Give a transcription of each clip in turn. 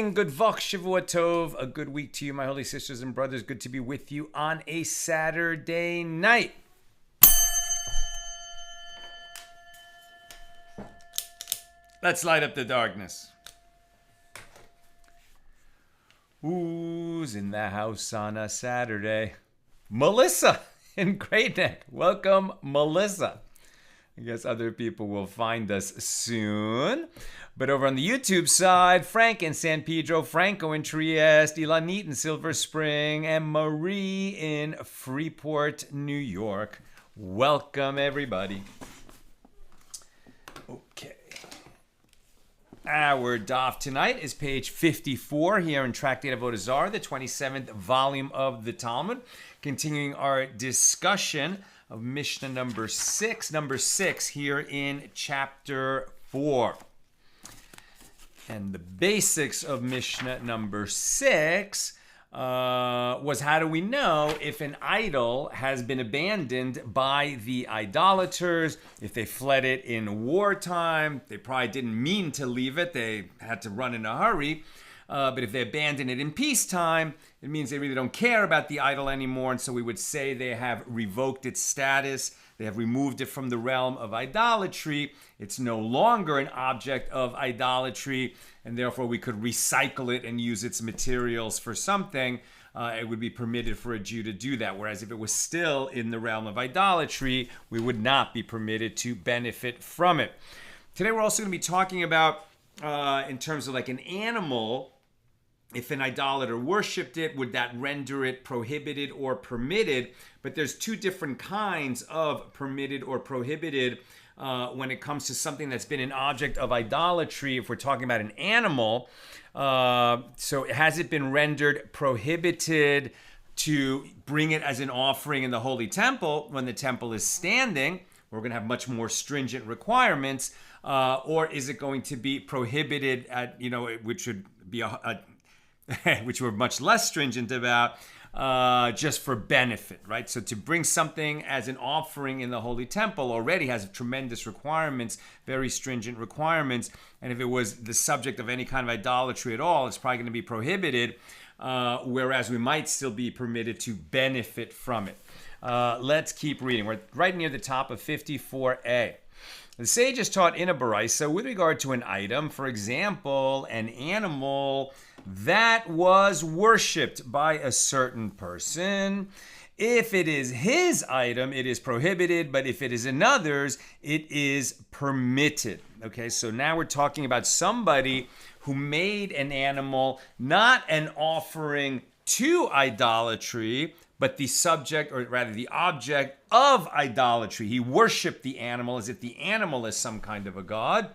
morning, good Vok Shavua Tov, a good week to you, my holy sisters and brothers. Good to be with you on a Saturday night. Let's light up the darkness. Who's in the house on a Saturday? Melissa in Great Neck. Welcome, Melissa. I guess other people will find us soon. But over on the YouTube side, Frank in San Pedro, Franco in Trieste, Ilanit in Silver Spring, and Marie in Freeport, New York. Welcome, everybody. Okay. Our daf tonight is page 54 here in Tractate Avoda Zara, the 27th volume of the Talmud. Continuing our discussion of Mishna number 6 here in chapter 4. And the basics of Mishnah number 6 was, how do we know if an idol has been abandoned by the idolaters? If they fled it in wartime, they probably didn't mean to leave it. They had to run in a hurry. But if they abandon it in peacetime, it means they really don't care about the idol anymore. And so we would say they have revoked its status. They have removed it from the realm of idolatry. It's no longer an object of idolatry. And therefore we could recycle it and use its materials for something. It would be permitted for a Jew to do that. Whereas if it was still in the realm of idolatry, we would not be permitted to benefit from it. Today we're also going to be talking about, in terms of like an animal, if an idolater worshipped it, would that render it prohibited or permitted? But there's two different kinds of permitted or prohibited when it comes to something that's been an object of idolatry. If we're talking about an animal, so has it been rendered prohibited to bring it as an offering in the Holy Temple when the temple is standing? We're going to have much more stringent requirements. Or is it going to be prohibited at, which would be which we're much less stringent about, just for benefit, right? So to bring something as an offering in the Holy Temple already has tremendous requirements, very stringent requirements. And if it was the subject of any kind of idolatry at all, it's probably going to be prohibited, whereas we might still be permitted to benefit from it. Let's keep reading. We're right near the top of 54a. The sages taught in a baraisa with regard to an item, for example, an animal that was worshipped by a certain person. If it is his item, it is prohibited, but if it is another's, it is permitted. Okay, so now we're talking about somebody who made an animal, not an offering to idolatry, but the subject, or rather the object of idolatry. He worshipped the animal as if the animal is some kind of a god.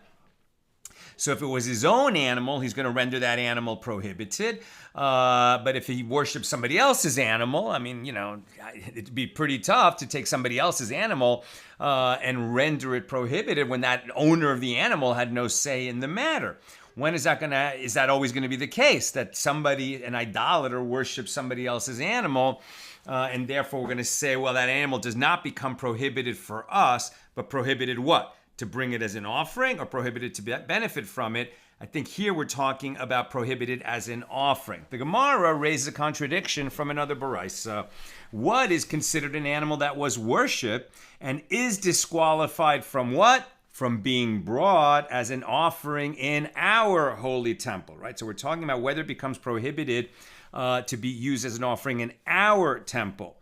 So if it was his own animal, he's going to render that animal prohibited. But if he worshipped somebody else's animal, it'd be pretty tough to take somebody else's animal and render it prohibited when that owner of the animal had no say in the matter. When is that always going to be the case, that an idolater worships somebody else's animal, and therefore we're going to say, well, that animal does not become prohibited for us, but prohibited what? To bring it as an offering, or prohibited to benefit from it? I think here we're talking about prohibited as an offering. The Gemara raises a contradiction from another baraisa. What is considered an animal that was worshipped and is disqualified from what? From being brought as an offering in our holy temple, right? So we're talking about whether it becomes prohibited to be used as an offering in our temple.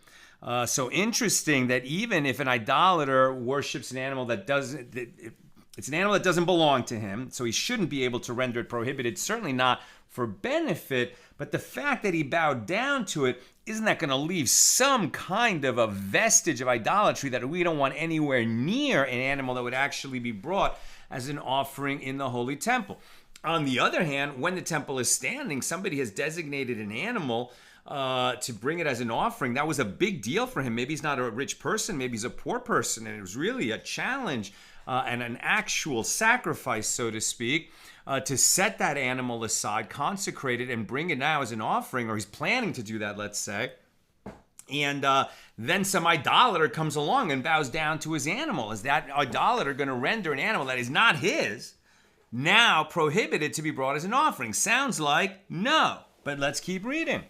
So interesting that even if an idolater worships an animal it's an animal that doesn't belong to him, so he shouldn't be able to render it prohibited, certainly not for benefit, but the fact that he bowed down to it, isn't that going to leave some kind of a vestige of idolatry that we don't want anywhere near an animal that would actually be brought as an offering in the Holy Temple? On the other hand, when the temple is standing, somebody has designated an animal to bring it as an offering. That was a big deal for him. Maybe he's not a rich person, maybe he's a poor person, and it was really a challenge and an actual sacrifice, so to speak, to set that animal aside, consecrate it, and bring it now as an offering, or he's planning to do that, let's say. And then some idolater comes along and bows down to his animal. Is that idolater going to render an animal that is not his now prohibited to be brought as an offering? Sounds like no, but let's keep reading.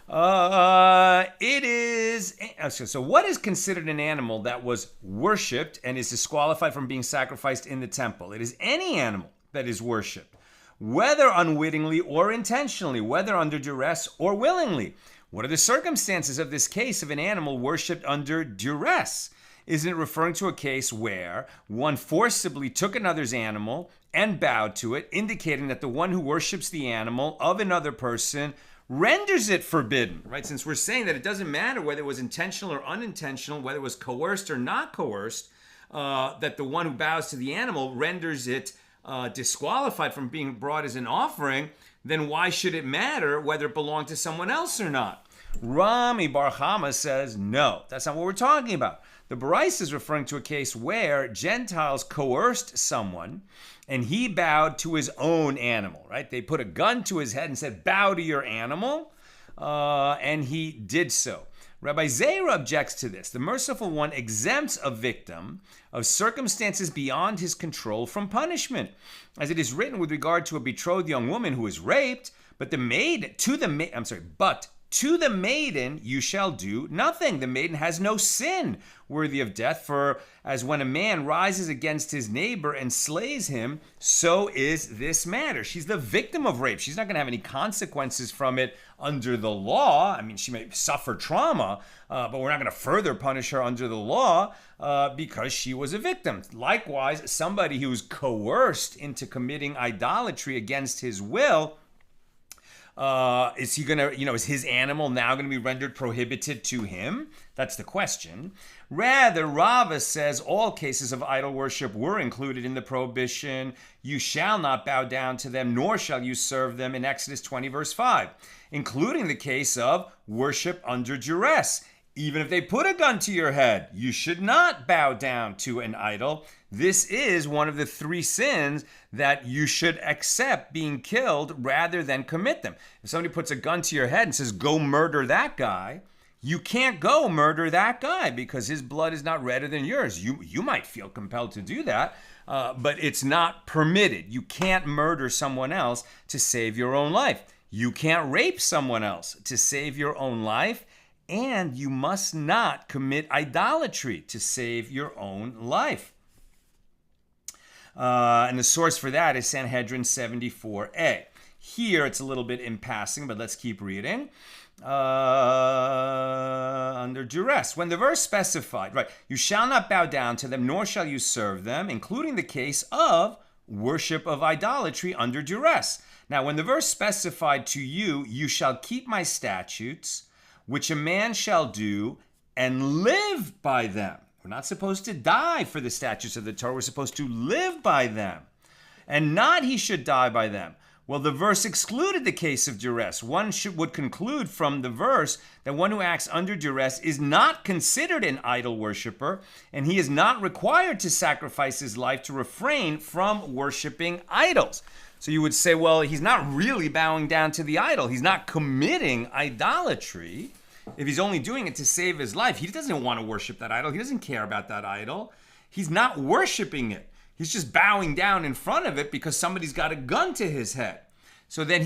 It is, so what is considered an animal that was worshipped and is disqualified from being sacrificed in the temple? It is any animal that is worshipped, whether unwittingly or intentionally, whether under duress or willingly. What are the circumstances of this case of an animal worshipped under duress? Isn't it referring to a case where one forcibly took another's animal and bowed to it, indicating that the one who worships the animal of another person renders it forbidden, right? Since we're saying that it doesn't matter whether it was intentional or unintentional, whether it was coerced or not coerced, that the one who bows to the animal renders it disqualified from being brought as an offering, then why should it matter whether it belonged to someone else or not? Rami Bar Chama says, no, that's not what we're talking about. The Baraisa is referring to a case where Gentiles coerced someone and he bowed to his own animal, right? They put a gun to his head and said, bow to your animal, and he did so. Rabbi Zara objects to this. The merciful one exempts a victim of circumstances beyond his control from punishment. As it is written with regard to a betrothed young woman who is raped, but to the maiden you shall do nothing. The maiden has no sin worthy of death, for as when a man rises against his neighbor and slays him, so is this matter. She's the victim of rape. She's not going to have any consequences from it under the law. I mean, she may suffer trauma, but we're not going to further punish her under the law because she was a victim. Likewise, somebody who's coerced into committing idolatry against his will, is he going to, is his animal now going to be rendered prohibited to him? That's the question. Rather, Rava says all cases of idol worship were included in the prohibition. You shall not bow down to them, nor shall you serve them in Exodus 20, verse 5, including the case of worship under duress. Even if they put a gun to your head, you should not bow down to an idol. This is one of the three sins that you should accept being killed rather than commit them. If somebody puts a gun to your head and says, go murder that guy, you can't go murder that guy because his blood is not redder than yours. You might feel compelled to do that, but it's not permitted. You can't murder someone else to save your own life. You can't rape someone else to save your own life. And you must not commit idolatry to save your own life. And the source for that is Sanhedrin 74a. Here it's a little bit in passing, but let's keep reading. Under duress. When the verse specified, right, you shall not bow down to them, nor shall you serve them, including the case of worship of idolatry under duress. Now, when the verse specified to you, you shall keep my statutes, which a man shall do, and live by them. We're not supposed to die for the statutes of the Torah. We're supposed to live by them. And not he should die by them. Well, the verse excluded the case of duress. One would conclude from the verse that one who acts under duress is not considered an idol worshiper, and he is not required to sacrifice his life to refrain from worshiping idols. So you would say, well, he's not really bowing down to the idol. He's not committing idolatry. If he's only doing it to save his life, he doesn't want to worship that idol. He doesn't care about that idol. He's not worshiping it. He's just bowing down in front of it because somebody's got a gun to his head. So then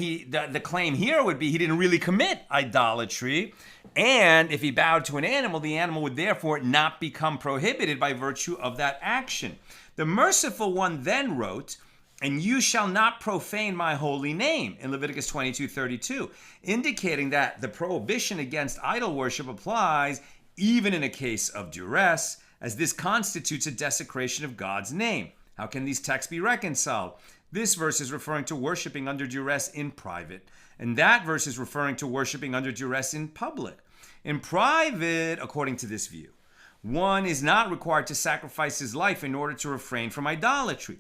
the claim here would be he didn't really commit idolatry. And if he bowed to an animal, the animal would therefore not become prohibited by virtue of that action. The merciful one then wrote, and you shall not profane my holy name, in Leviticus 22:32, indicating that the prohibition against idol worship applies even in a case of duress, as this constitutes a desecration of God's name. How can these texts be reconciled? This verse is referring to worshiping under duress in private, and that verse is referring to worshiping under duress in public. In private, according to this view, one is not required to sacrifice his life in order to refrain from idolatry.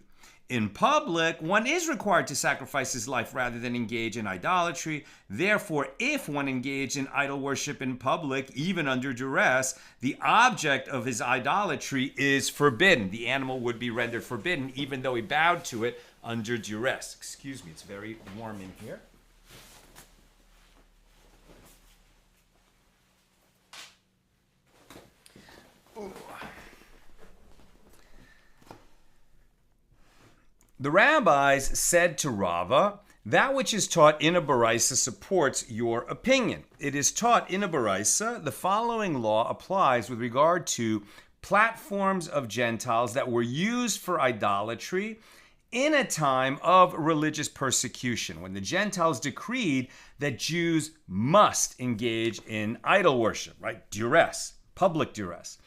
In public, one is required to sacrifice his life rather than engage in idolatry. Therefore, if one engaged in idol worship in public, even under duress, the object of his idolatry is forbidden. The animal would be rendered forbidden, even though he bowed to it under duress. Excuse me, it's very warm in here. Ooh. The rabbis said to Rava, that which is taught in a baraisa supports your opinion. It is taught in a baraisa, the following law applies with regard to platforms of Gentiles that were used for idolatry in a time of religious persecution, when the Gentiles decreed that Jews must engage in idol worship, right? Duress, public duress.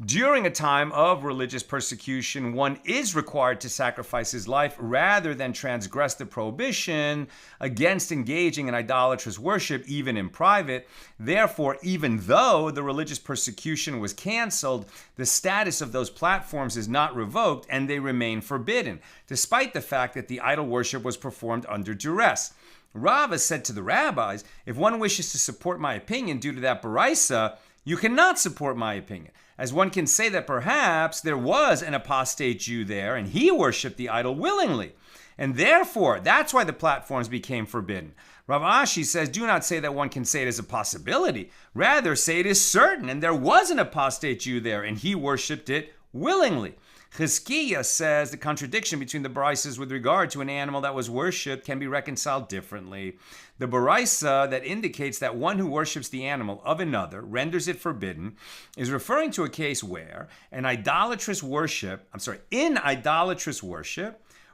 During a time of religious persecution, one is required to sacrifice his life rather than transgress the prohibition against engaging in idolatrous worship, even in private. Therefore, even though the religious persecution was canceled, the status of those platforms is not revoked and they remain forbidden, despite the fact that the idol worship was performed under duress. Rava said to the rabbis, if one wishes to support my opinion due to that baraisa, you cannot support my opinion, as one can say that perhaps there was an apostate Jew there and he worshipped the idol willingly. And therefore, that's why the platforms became forbidden. Rav Ashi says, do not say that one can say it is a possibility. Rather, say it is certain, and there was an apostate Jew there and he worshipped it willingly. Chizkiah says the contradiction between the baraisas with regard to an animal that was worshipped can be reconciled differently. The baraisa that indicates that one who worships the animal of another renders it forbidden is referring to a case where in idolatrous worship,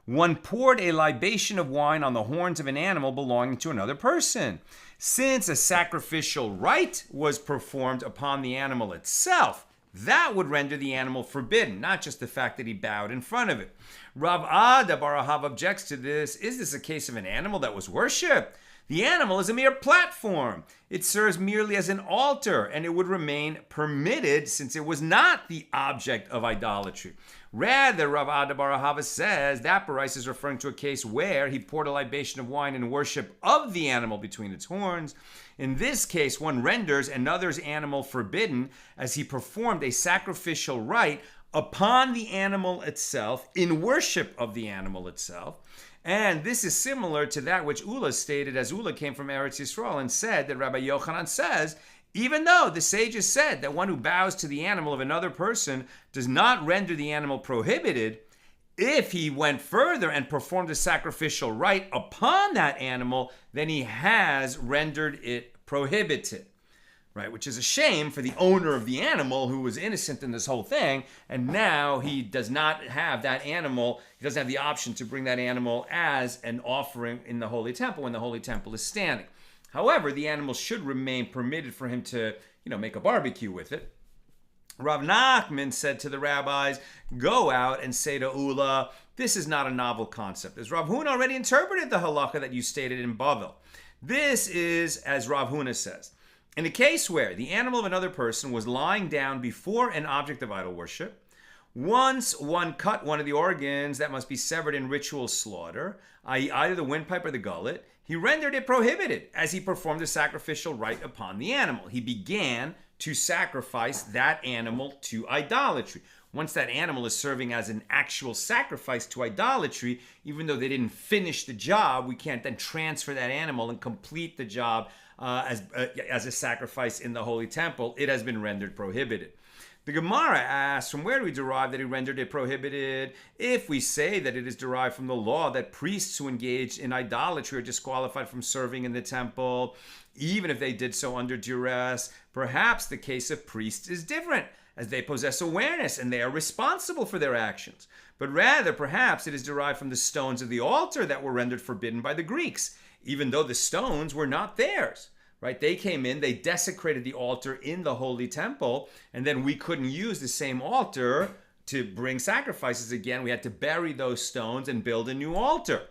one poured a libation of wine on the horns of an animal belonging to another person. Since a sacrificial rite was performed upon the animal itself, that would render the animal forbidden, not just the fact that he bowed in front of it. Rav Ada bar Ahav objects to this. Is this a case of an animal that was worshipped? The animal is a mere platform. It serves merely as an altar, and it would remain permitted since it was not the object of idolatry. Rather, Rav Ada bar Ahava says that baraisa is referring to a case where he poured a libation of wine in worship of the animal between its horns. In this case, one renders another's animal forbidden as he performed a sacrificial rite upon the animal itself in worship of the animal itself. And this is similar to that which Ula stated, as Ula came from Eretz Yisrael and said that Rabbi Yochanan says, even though the sages said that one who bows to the animal of another person does not render the animal prohibited, if he went further and performed a sacrificial rite upon that animal, then he has rendered it prohibited. Right, which is a shame for the owner of the animal who was innocent in this whole thing, and now he does not have that animal, he doesn't have the option to bring that animal as an offering in the Holy Temple when the Holy Temple is standing. However, the animal should remain permitted for him to, make a barbecue with it. Rav Nachman said to the rabbis, go out and say to Ula, this is not a novel concept, as Rav Huna already interpreted the halacha that you stated in Bavel. This is, as Rav Huna says, in a case where the animal of another person was lying down before an object of idol worship, once one cut one of the organs that must be severed in ritual slaughter, i.e. either the windpipe or the gullet, he rendered it prohibited as he performed a sacrificial rite upon the animal. He began to sacrifice that animal to idolatry. Once that animal is serving as an actual sacrifice to idolatry, even though they didn't finish the job, we can't then transfer that animal and complete the job as a sacrifice in the Holy Temple. It has been rendered prohibited. The Gemara asks, from where do we derive that he rendered it prohibited? If we say that it is derived from the law that priests who engage in idolatry are disqualified from serving in the temple, even if they did so under duress, perhaps the case of priests is different, as they possess awareness and they are responsible for their actions. But rather, perhaps it is derived from the stones of the altar that were rendered forbidden by the Greeks, even though the stones were not theirs. Right? They came in, they desecrated the altar in the Holy Temple, and then we couldn't use the same altar to bring sacrifices again. We had to bury those stones and build a new altar.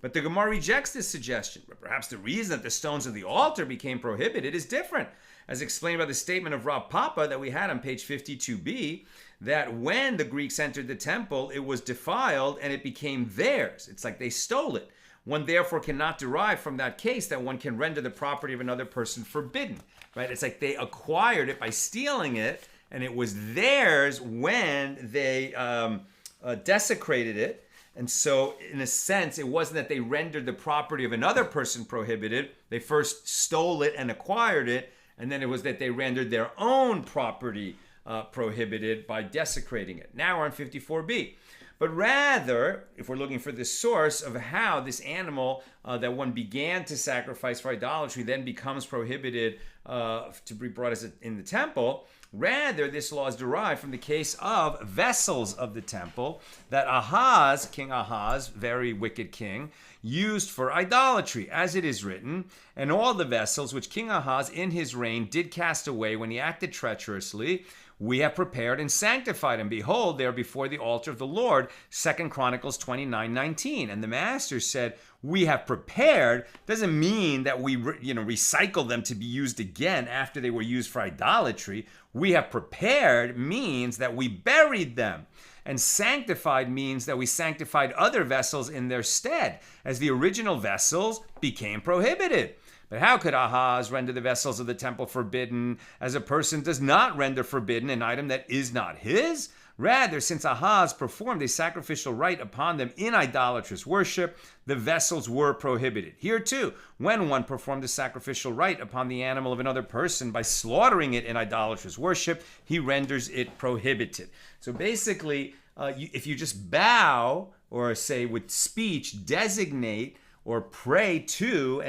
But the Gemara rejects this suggestion. But perhaps the reason that the stones of the altar became prohibited is different, as explained by the statement of Rav Papa that we had on page 52b, that when the Greeks entered the temple, it was defiled and it became theirs. It's like they stole it. One therefore cannot derive from that case that one can render the property of another person forbidden, right? It's like they acquired it by stealing it, and it was theirs when they desecrated it. And so, in a sense, it wasn't that they rendered the property of another person prohibited. They first stole it and acquired it, and then it was that they rendered their own property prohibited by desecrating it. Now we're on 54b. but rather, if we're looking for the source of how this animal that one began to sacrifice for idolatry then becomes prohibited to be brought as in the temple, rather, this law is derived from the case of vessels of the temple that Ahaz, King Ahaz, very wicked king, used for idolatry, as it is written, and all the vessels which King Ahaz in his reign did cast away when he acted treacherously, we have prepared and sanctified, and behold, they are before the altar of the Lord, 2 Chronicles 29:19. And the master said, we have prepared, doesn't mean that we recycle them to be used again after they were used for idolatry. We have prepared means that we buried them. And sanctified means that we sanctified other vessels in their stead, as the original vessels became prohibited. But how could Ahaz render the vessels of the temple forbidden, as a person does not render forbidden an item that is not his? Rather, since Ahaz performed a sacrificial rite upon them in idolatrous worship, the vessels were prohibited. Here too, when one performed a sacrificial rite upon the animal of another person by slaughtering it in idolatrous worship, he renders it prohibited. So basically, if you just bow, or say with speech, designate or pray to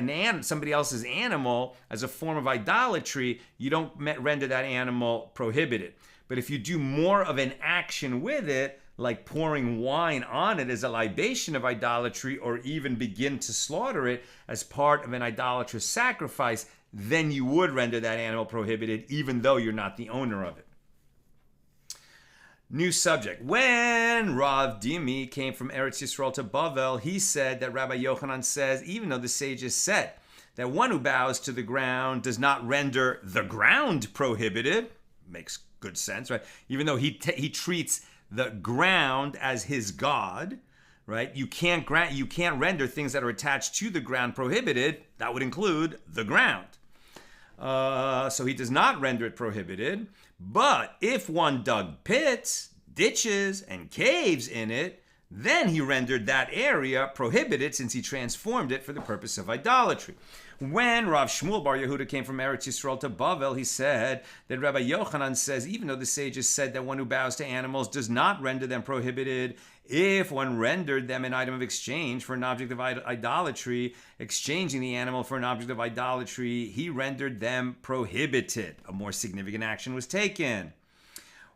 somebody else's animal as a form of idolatry, you don't render that animal prohibited. But if you do more of an action with it, like pouring wine on it as a libation of idolatry, or even begin to slaughter it as part of an idolatrous sacrifice, then you would render that animal prohibited, even though you're not the owner of it. New subject. When Rav Dimi came from Eretz Yisrael to Bavel, he said that Rabbi Yochanan says, even though the sages said that one who bows to the ground does not render the ground prohibited, makes good sense, right? Even though he treats the ground as his god, right? You can't render things that are attached to the ground prohibited. That would include the ground. So he does not render it prohibited. But if one dug pits, ditches, and caves in it, then he rendered that area prohibited, since he transformed it for the purpose of idolatry. When Rav Shmuel Bar Yehuda came from Eretz Yisrael to Bavel, he said that Rabbi Yochanan says, even though the sages said that one who bows to animals does not render them prohibited, if one rendered them an item of exchange for an object of idolatry, exchanging the animal for an object of idolatry, he rendered them prohibited. A more significant action was taken.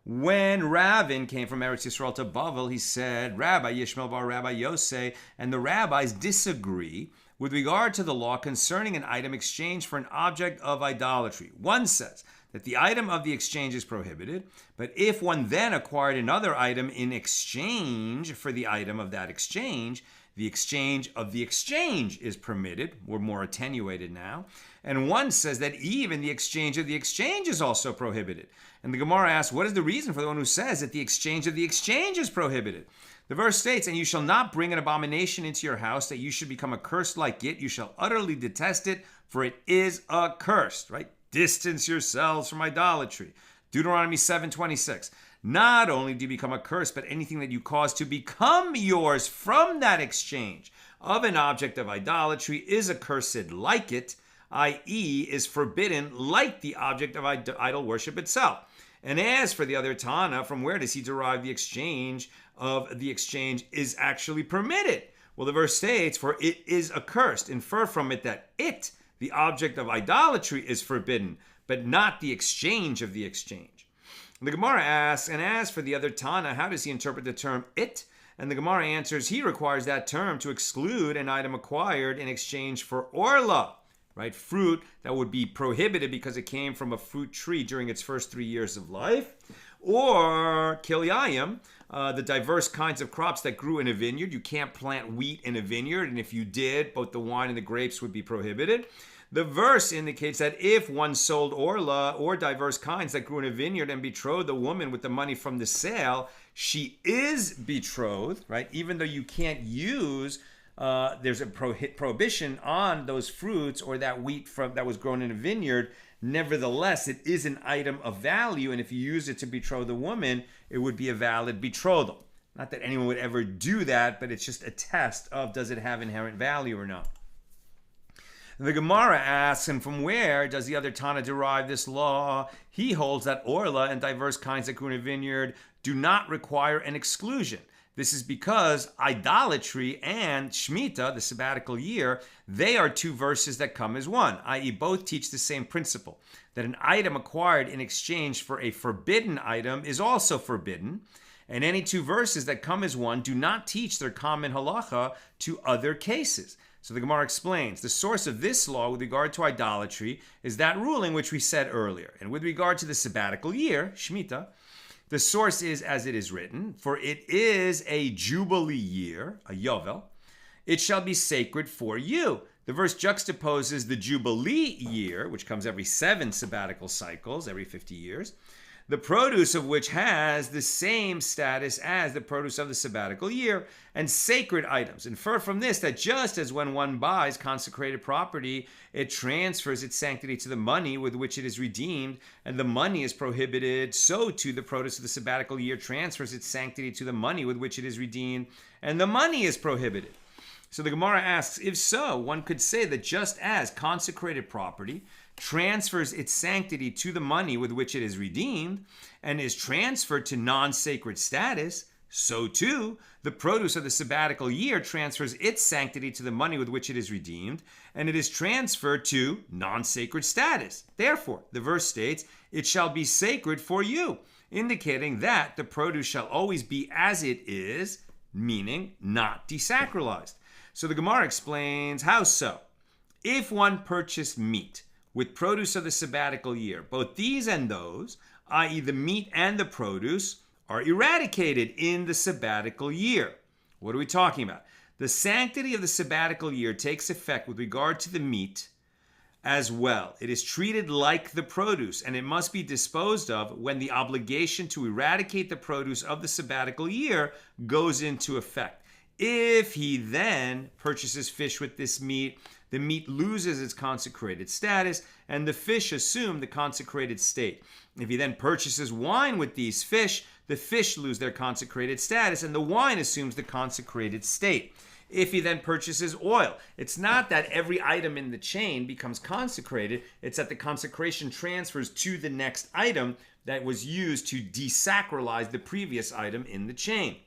When Ravin came from Eretz Yisrael to Bavel, he said, Rabbi Yishmael bar Rabbi Yosei and the rabbis disagree with regard to the law concerning an item exchanged for an object of idolatry. One says that the item of the exchange is prohibited, but if one then acquired another item in exchange for the item of that exchange, the exchange of the exchange is permitted. We're more attenuated now. And one says that even the exchange of the exchange is also prohibited. And the Gemara asks, what is the reason for the one who says that the exchange of the exchange is prohibited? The verse states, and you shall not bring an abomination into your house, that you should become accursed like it. You shall utterly detest it, for it is accursed, right? Distance yourselves from idolatry. Deuteronomy 7:26. Not only do you become accursed, but anything that you cause to become yours from that exchange of an object of idolatry is accursed like it, i.e. is forbidden like the object of idol worship itself. And as for the other Tana, from where does he derive the exchange of the exchange is actually permitted? Well, the verse states, for it is accursed. Infer from it that it, the object of idolatry, is forbidden, but not the exchange of the exchange. The Gemara asks, and as for the other Tana, how does he interpret the term it? And the Gemara answers, he requires that term to exclude an item acquired in exchange for orlah, right? Fruit that would be prohibited because it came from a fruit tree during its first 3 years of life. Or kilyayim, the diverse kinds of crops that grew in a vineyard. You can't plant wheat in a vineyard, and if you did, both the wine and the grapes would be prohibited. The verse indicates that if one sold orlah or diverse kinds that grew in a vineyard and betrothed the woman with the money from the sale, she is betrothed, right? Even though you can't use, there's a prohibition on those fruits or that wheat that was grown in a vineyard. Nevertheless, it is an item of value, and if you use it to betroth a woman, it would be a valid betrothal. Not that anyone would ever do that, but it's just a test of does it have inherent value or not. The Gemara asks, and from where does the other Tana derive this law? He holds that orlah and diverse kinds that grew in a vineyard do not require an exclusion. This is because idolatry and Shemitah, the sabbatical year, they are two verses that come as one, i.e. both teach the same principle, that an item acquired in exchange for a forbidden item is also forbidden, and any two verses that come as one do not teach their common halacha to other cases. So the Gemara explains, the source of this law with regard to idolatry is that ruling which we said earlier. And with regard to the sabbatical year, Shemitah, the source is as it is written, for it is a jubilee year, a yovel, it shall be sacred for you. The verse juxtaposes the jubilee year, which comes every 7 sabbatical cycles, every 50 years, the produce of which has the same status as the produce of the sabbatical year, and sacred items. Infer from this that just as when one buys consecrated property, it transfers its sanctity to the money with which it is redeemed, and the money is prohibited, so too the produce of the sabbatical year transfers its sanctity to the money with which it is redeemed, and the money is prohibited. So the Gemara asks, if so, one could say that just as consecrated property transfers its sanctity to the money with which it is redeemed and is transferred to non-sacred status, so too the produce of the sabbatical year transfers its sanctity to the money with which it is redeemed, and it is transferred to non-sacred status. Therefore, the verse states, it shall be sacred for you, indicating that the produce shall always be as it is, meaning not desacralized. So the Gemara explains, how so? If one purchased meat with produce of the sabbatical year, both these and those, i.e. the meat and the produce, are eradicated in the sabbatical year. What are we talking about? The sanctity of the sabbatical year takes effect with regard to the meat as well. It is treated like the produce, and it must be disposed of when the obligation to eradicate the produce of the sabbatical year goes into effect. If he then purchases fish with this meat, the meat loses its consecrated status, and the fish assume the consecrated state. If he then purchases wine with these fish, the fish lose their consecrated status, and the wine assumes the consecrated state. If he then purchases oil, it's not that every item in the chain becomes consecrated, it's that the consecration transfers to the next item that was used to desacralize the previous item in the chain.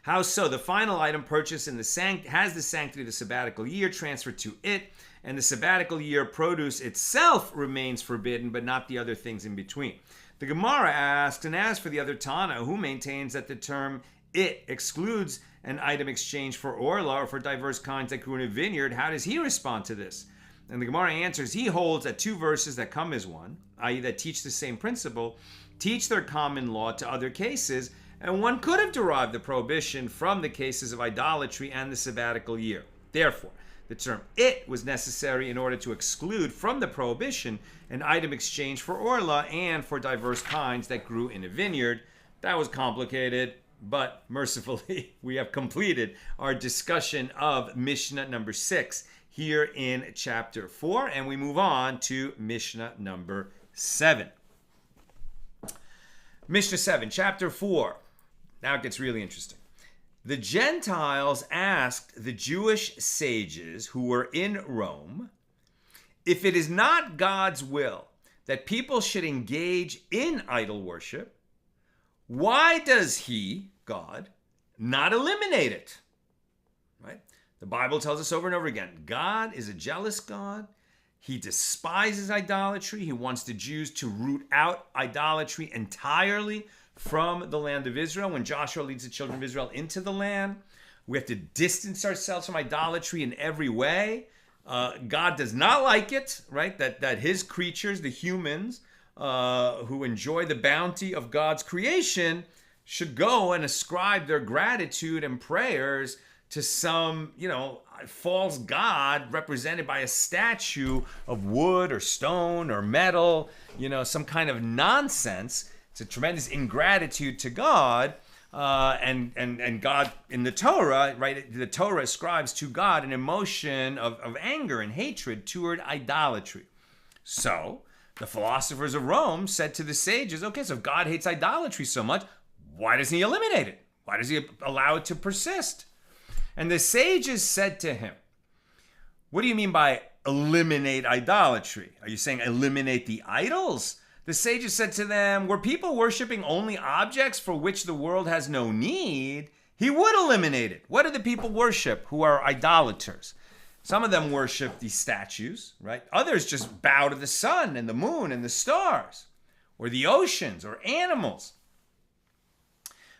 How so? The final item purchased in the has the sanctity of the sabbatical year transferred to it, and the sabbatical year produce itself remains forbidden, but not the other things in between. The Gemara asks, and as for the other Tana, who maintains that the term it excludes an item exchanged for orlah or for diverse kinds that grew in a vineyard, how does he respond to this? And the Gemara answers, he holds that two verses that come as one, i.e. that teach the same principle, teach their common law to other cases, and one could have derived the prohibition from the cases of idolatry and the sabbatical year. Therefore, the term it was necessary in order to exclude from the prohibition an item exchanged for orlah and for diverse kinds that grew in a vineyard. That was complicated, but mercifully we have completed our discussion of Mishnah number 6 here in chapter 4, and we move on to Mishnah number 7. Mishnah 7, chapter 4. Now it gets really interesting. The Gentiles asked the Jewish sages who were in Rome, if it is not God's will that people should engage in idol worship, why does he, God, not eliminate it? Right? The Bible tells us over and over again, God is a jealous God. He despises idolatry. He wants the Jews to root out idolatry entirely from the land of Israel. When Joshua leads the children of Israel into the land, we have to distance ourselves from idolatry in every way. God does not like it, right? That his creatures, the humans, who enjoy the bounty of God's creation, should go and ascribe their gratitude and prayers to some, false god represented by a statue of wood or stone or metal, some kind of nonsense. It's a tremendous ingratitude to God, and God in the Torah, right? The Torah ascribes to God an emotion of anger and hatred toward idolatry. So the philosophers of Rome said to the sages, okay, so if God hates idolatry so much, why doesn't he eliminate it? Why does he allow it to persist? And the sages said to him, what do you mean by eliminate idolatry? Are you saying eliminate the idols? The sages said to them, were people worshiping only objects for which the world has no need, he would eliminate it. What do the people worship who are idolaters? Some of them worship these statues, right? Others just bow to the sun and the moon and the stars, or the oceans, or animals.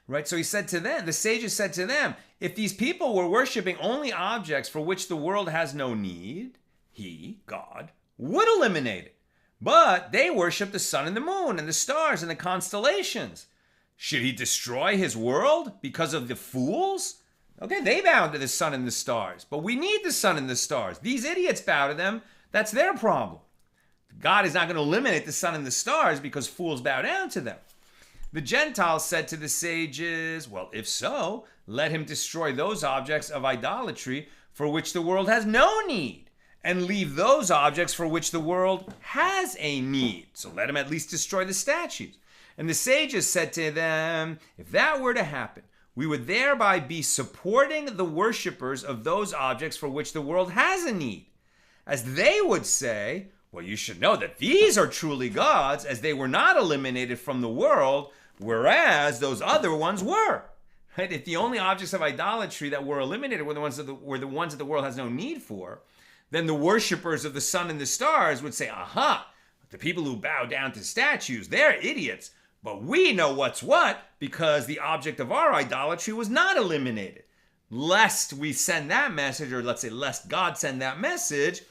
Right? So he said to them, the sages said to them, if these people were worshiping only objects for which the world has no need, he, God, would eliminate it. But they worship the sun and the moon and the stars and the constellations. Should he destroy his world because of the fools? Okay, they bow to the sun and the stars, but we need the sun and the stars. These idiots bow to them. That's their problem. God is not going to eliminate the sun and the stars because fools bow down to them. The Gentiles said to the sages, well, if so, let him destroy those objects of idolatry for which the world has no need, and leave those objects for which the world has a need. So let him at least destroy the statues. And the sages said to them, if that were to happen, we would thereby be supporting the worshippers of those objects for which the world has a need. As they would say, well, you should know that these are truly gods, as they were not eliminated from the world, whereas those other ones were. Right? If the only objects of idolatry that were eliminated were the ones that the world has no need for, then the worshippers of the sun and the stars would say, aha, the people who bow down to statues, they're idiots. But we know what's what because the object of our idolatry was not eliminated. Lest we send that message, or let's say lest God send that message,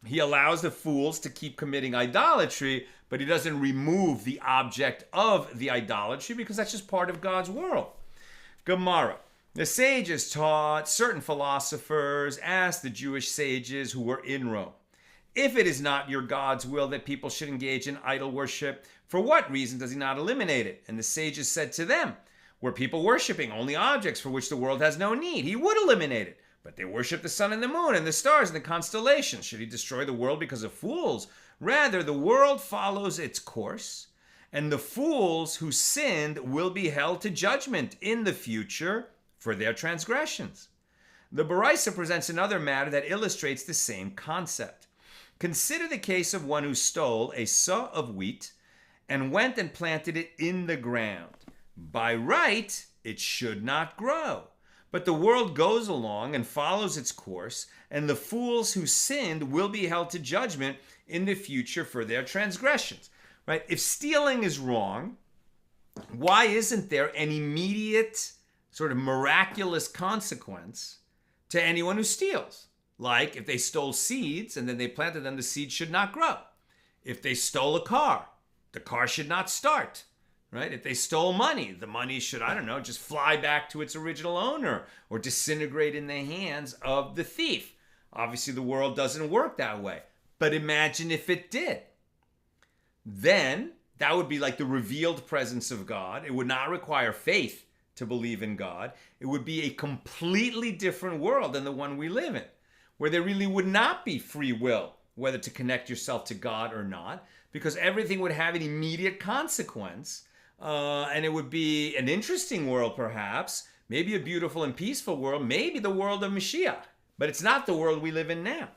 he allows the fools to keep committing idolatry, but he doesn't remove the object of the idolatry because that's just part of God's world. Gemara. The sages taught, certain philosophers asked the Jewish sages who were in Rome, if it is not your God's will that people should engage in idol worship, for what reason does he not eliminate it? And the sages said to them, were people worshiping only objects for which the world has no need, he would eliminate it. But they worship the sun and the moon and the stars and the constellations. Should he destroy the world because of fools? Rather, the world follows its course, and the fools who sinned will be held to judgment in the future for their transgressions. The Baraisa presents another matter that illustrates the same concept. Consider the case of one who stole a seah of wheat and went and planted it in the ground. By right, it should not grow. But the world goes along and follows its course, and the fools who sinned will be held to judgment in the future for their transgressions. Right? If stealing is wrong, why isn't there an immediate sort of miraculous consequence to anyone who steals? Like if they stole seeds and then they planted them, the seeds should not grow. If they stole a car, the car should not start. Right? If they stole money, the money should, I don't know, just fly back to its original owner or disintegrate in the hands of the thief. Obviously, the world doesn't work that way. But imagine if it did. Then that would be like the revealed presence of God. It would not require faith to believe in God. It would be a completely different world than the one we live in, where there really would not be free will, whether to connect yourself to God or not, because everything would have an immediate consequence. And it would be an interesting world, perhaps, maybe a beautiful and peaceful world, maybe the world of Mashiach. But it's not the world we live in now.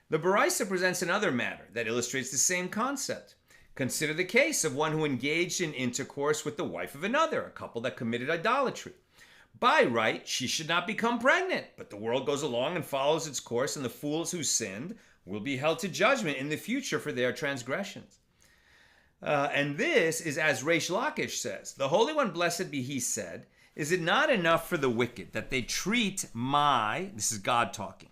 The Baraisa presents another matter that illustrates the same concept. Consider the case of one who engaged in intercourse with the wife of another, a couple that committed idolatry. By right, she should not become pregnant, but the world goes along and follows its course, and the fools who sinned will be held to judgment in the future for their transgressions. And this is as Reish Lakish says, the Holy One, blessed be he, said, is it not enough for the wicked that they treat this is God talking,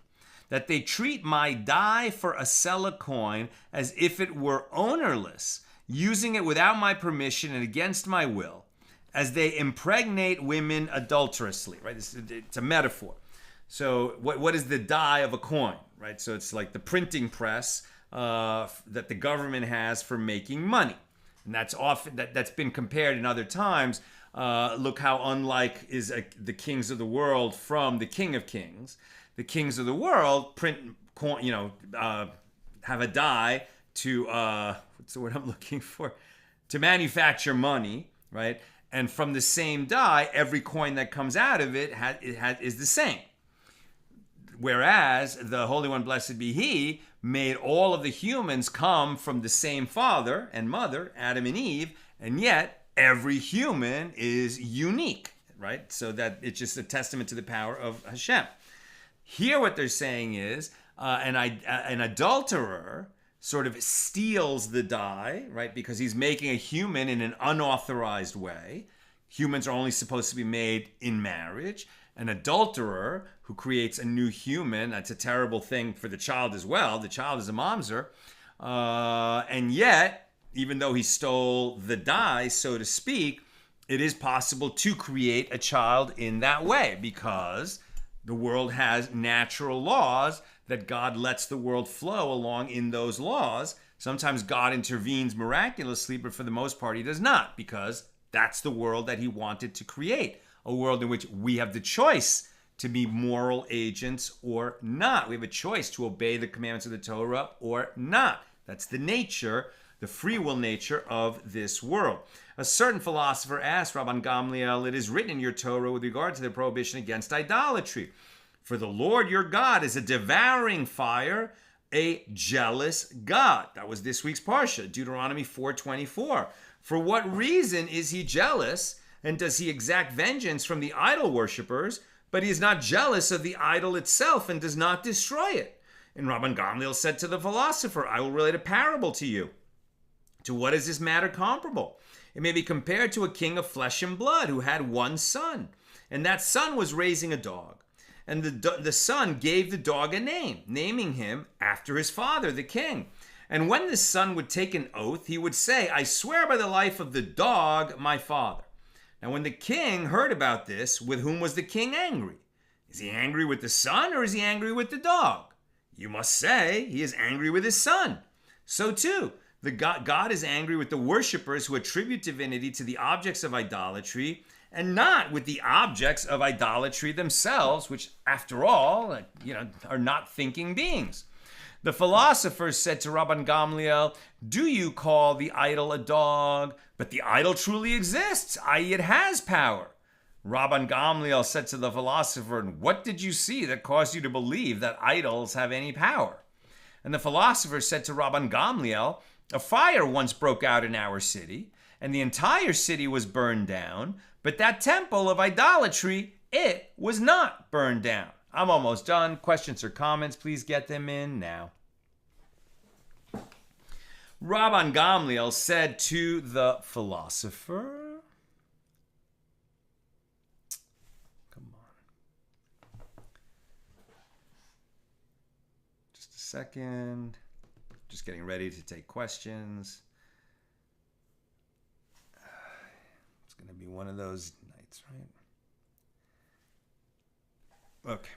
that they treat my dye for a selah coin as if it were ownerless, using it without my permission and against my will, as they impregnate women adulterously, right? It's a metaphor. So what is the dye of a coin, right? So it's like the printing press that the government has for making money. And that's often that's been compared in other times. Look how unlike is the kings of the world from the King of Kings. The kings of the world print, have a dye to what's the word I'm looking for? To manufacture money, right? And from the same dye, every coin that comes out of it is the same. Whereas the Holy One, blessed be He, made all of the humans come from the same father and mother, Adam and Eve, and yet every human is unique, right? So that it's just a testament to the power of Hashem. Here what they're saying is an adulterer sort of steals the dye, right? Because he's making a human in an unauthorized way. Humans are only supposed to be made in marriage. An adulterer who creates a new human, that's a terrible thing for the child as well. The child is a mamzer. And yet, even though he stole the dye, so to speak, it is possible to create a child in that way because the world has natural laws that God lets the world flow along in those laws. Sometimes God intervenes miraculously, but for the most part, he does not, because that's the world that he wanted to create, a world in which we have the choice to be moral agents or not. We have a choice to obey the commandments of the Torah or not. That's the nature, the free will nature of this world. A certain philosopher asked Rabban Gamliel, it is written in your Torah with regard to the prohibition against idolatry. For the Lord your God is a devouring fire, a jealous God. That was this week's Parsha, Deuteronomy 4:24. For what reason is he jealous, and does he exact vengeance from the idol worshippers, but he is not jealous of the idol itself and does not destroy it? And Rabban Gamliel said to the philosopher, I will relate a parable to you. To what is this matter comparable? It may be compared to a king of flesh and blood who had one son, and that son was raising a dog. And the son gave the dog a name, naming him after his father, the king. And when the son would take an oath, he would say, I swear by the life of the dog, my father. Now when the king heard about this, with whom was the king angry? Is he angry with the son, or is he angry with the dog? You must say he is angry with his son. So too, God is angry with the worshippers who attribute divinity to the objects of idolatry, and not with the objects of idolatry themselves, which, after all, are not thinking beings. The philosophers said to Rabban Gamliel, do you call the idol a dog? But the idol truly exists, i.e. it has power. Rabban Gamliel said to the philosopher, what did you see that caused you to believe that idols have any power? And the philosopher said to Rabban Gamliel, a fire once broke out in our city, and the entire city was burned down, but that temple of idolatry, it was not burned down. I'm almost done. Questions or comments, please get them in now. Rabban Gamliel said to the philosopher, come on. Just a second. Just getting ready to take questions. It's going to be one of those nights, right? Okay.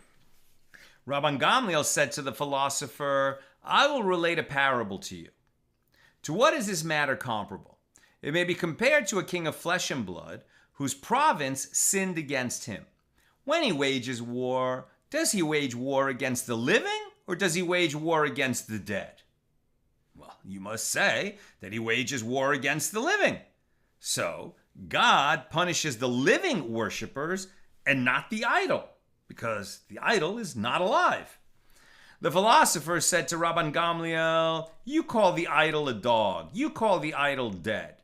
Rabban Gamliel said to the philosopher, I will relate a parable to you. To what is this matter comparable? It may be compared to a king of flesh and blood, whose province sinned against him. When he wages war, does he wage war against the living, or does he wage war against the dead? Well, you must say that he wages war against the living. So, God punishes the living worshippers and not the idol, because the idol is not alive. The philosopher said to Rabban Gamliel, you call the idol a dog, you call the idol dead.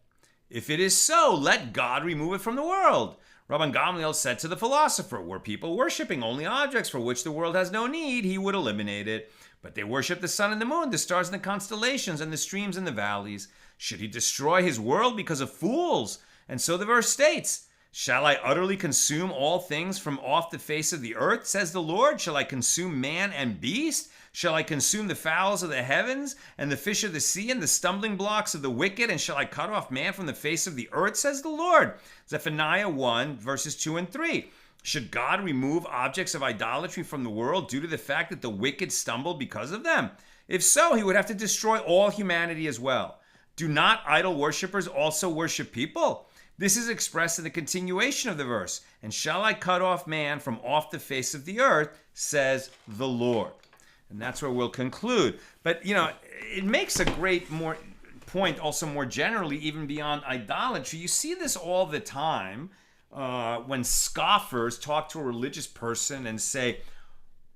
If it is so, let God remove it from the world. Rabban Gamliel said to the philosopher, were people worshipping only objects for which the world has no need, he would eliminate it. But they worship the sun and the moon, the stars and the constellations, and the streams and the valleys. Should he destroy his world because of fools? And so the verse states, shall I utterly consume all things from off the face of the earth, says the Lord? Shall I consume man and beast? Shall I consume the fowls of the heavens, and the fish of the sea, and the stumbling blocks of the wicked? And shall I cut off man from the face of the earth, says the Lord? Zephaniah 1, verses 2 and 3. Should God remove objects of idolatry from the world due to the fact that the wicked stumble because of them? If so, he would have to destroy all humanity as well. Do not idol worshippers also worship people? This is expressed in the continuation of the verse. And shall I cut off man from off the face of the earth, says the Lord. And that's where we'll conclude. But, it makes a great point also more generally, even beyond idolatry. You see this all the time when scoffers talk to a religious person and say,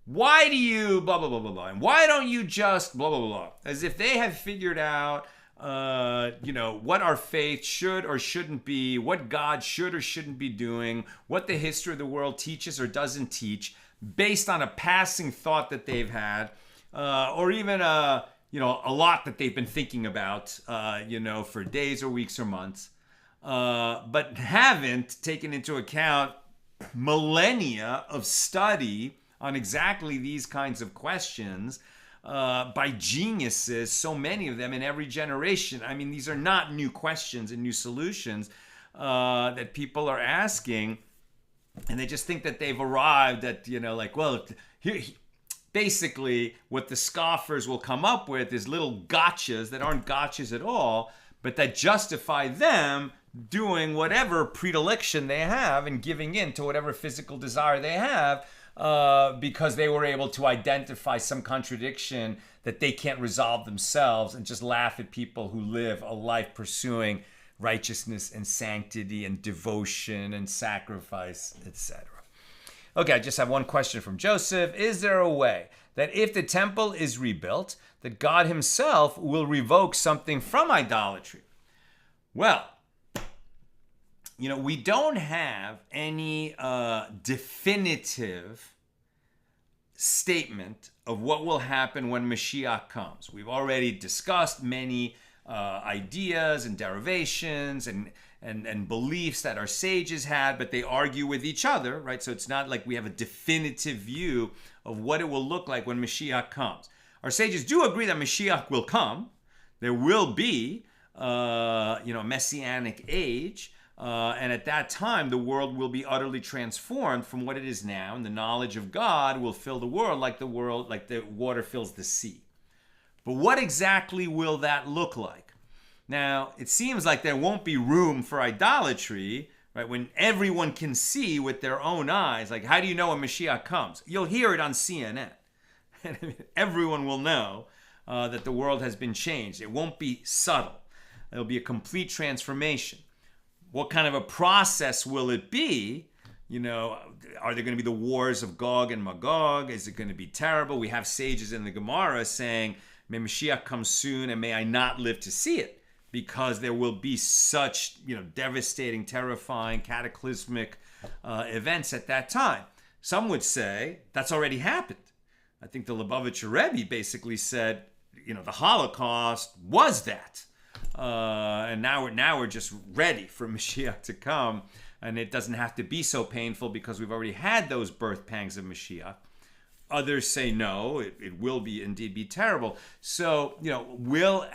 why do you blah, blah, blah, blah, blah, and why don't you just blah, blah, blah, blah, as if they have figured out, what our faith should or shouldn't be, what God should or shouldn't be doing, what the history of the world teaches or doesn't teach, based on a passing thought that they've had, or even a lot that they've been thinking about, for days or weeks or months, but haven't taken into account millennia of study on exactly these kinds of questions by geniuses, so many of them in every generation. I mean, these are not new questions and new solutions that people are asking, and they just think that they've arrived at, here, basically what the scoffers will come up with is little gotchas that aren't gotchas at all, but that justify them doing whatever predilection they have and giving in to whatever physical desire they have, because they were able to identify some contradiction that they can't resolve themselves, and just laugh at people who live a life pursuing righteousness and sanctity and devotion and sacrifice, etc. Okay, I just have one question from Joseph. Is there a way that if the temple is rebuilt, that God himself will revoke something from idolatry? Well, we don't have any definitive statement of what will happen when Mashiach comes. We've already discussed many ideas and derivations and beliefs that our sages had, but they argue with each other, right? So it's not like we have a definitive view of what it will look like when Mashiach comes. Our sages do agree that Mashiach will come. There will be, a messianic age. And at that time, the world will be utterly transformed from what it is now, and the knowledge of God will fill the world like the water fills the sea. But what exactly will that look like? Now, it seems like there won't be room for idolatry, right? When everyone can see with their own eyes, like, how do you know when Mashiach comes? You'll hear it on CNN. Everyone will know that the world has been changed. It won't be subtle. It'll be a complete transformation. What kind of a process will it be? Are there going to be the wars of Gog and Magog? Is it going to be terrible? We have sages in the Gemara saying, may Mashiach come soon and may I not live to see it, because there will be such, devastating, terrifying, cataclysmic events at that time. Some would say that's already happened. I think the Lubavitcher Rebbe basically said, the Holocaust was that. And now we're just ready for Mashiach to come, and it doesn't have to be so painful because we've already had those birth pangs of Mashiach. Others say no, it will indeed be terrible. So, will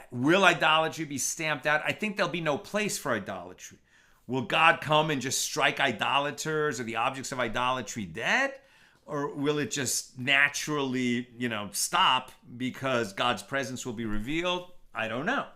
idolatry be stamped out? I think there'll be no place for idolatry. Will God come and just strike idolaters or the objects of idolatry dead? Or will it just naturally, stop because God's presence will be revealed? I don't know.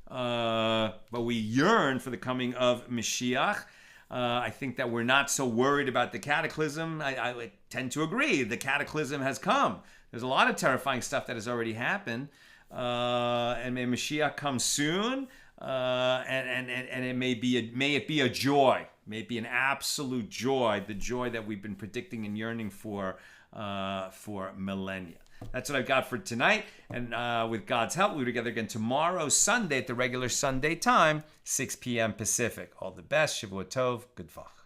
But we yearn for the coming of Mashiach. I think that we're not so worried about the cataclysm. I tend to agree. The cataclysm has come. There's a lot of terrifying stuff that has already happened. And may Mashiach come soon. And it may it be a joy. May it be an absolute joy. The joy that we've been predicting and yearning for millennia. That's what I've got for tonight. And with God's help, we'll be together again tomorrow, Sunday, at the regular Sunday time, 6 p.m. Pacific. All the best. Shavua Tov. Good Vach.